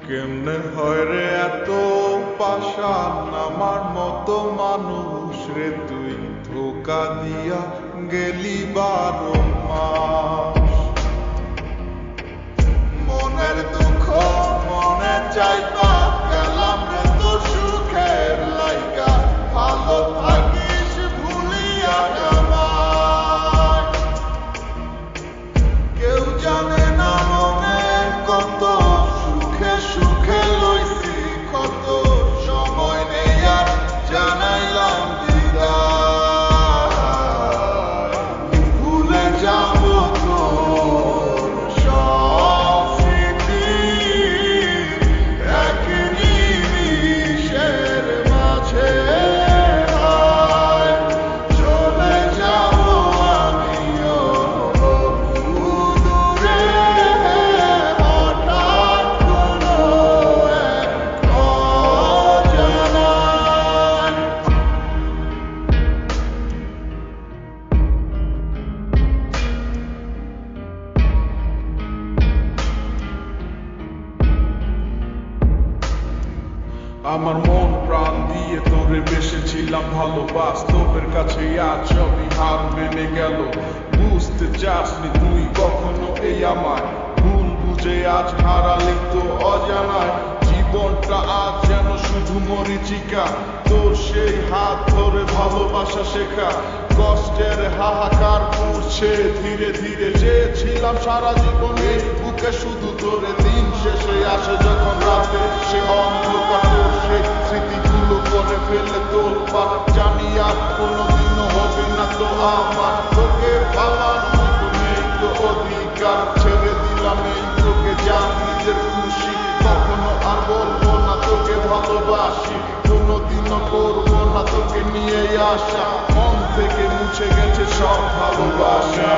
কেমনে হয় রে এত পাষাণ আমার মতো মানুষ রে তুই ধোকা দিয়া গেলি 12 মাস। মনের দুঃখ মনে চাইবা গেলাম রে তোর সুখের লাইগা, ভালো থাকিস ভুলিয়া আমায়। কেউ জানে না মনে কত সুখে সুখে লইছি কত, সময় নেই আর জানাইলাম বিদায়। ভুলে যাব তোর সব স্মৃতি এক নিমিষের মাঝে হায়। চলে যাব আমিও দূরে হঠাৎ কোনো এক অজানায়। আমার মন প্রাণ দিয়ে তোরে বেসেছিলাম ভালো, বাস্তবের কাছে আজ সবই হার মেনে গেল। বুঝতে চাসনি তুই কখনো এই আমায়, ভুল বুঝে আজ হারালি তো অজানায়। জীবনটা আজ যেন শুধু মরীচিকা, তোর সেই হাত ধরে ভালোবাসা শেখা। কষ্টের হাহাকার পড়ছে ধীরে ধীরে, চেয়েছিলাম সারা জীবনে বুকে শুধু তোরে। দিন শেষে আসে যখন রাতে সে অন্ধকার, তোর সেই স্মৃতিগুলো করে ফেলে তোর পার। জানি আর কোনোদিনও হবে না তো আমার তোকে ভাবার মতো নেই তো অধিকার। ছেড়ে দিলাম এই তোকে জান নিজের খুশি, কখনো আর বলবো না তোকে ভালোবাসি। কোনোদিনও করবো না তোকে নিয়ে আসা, মন থেকে মুছে গেছে সব ভালোবাসা।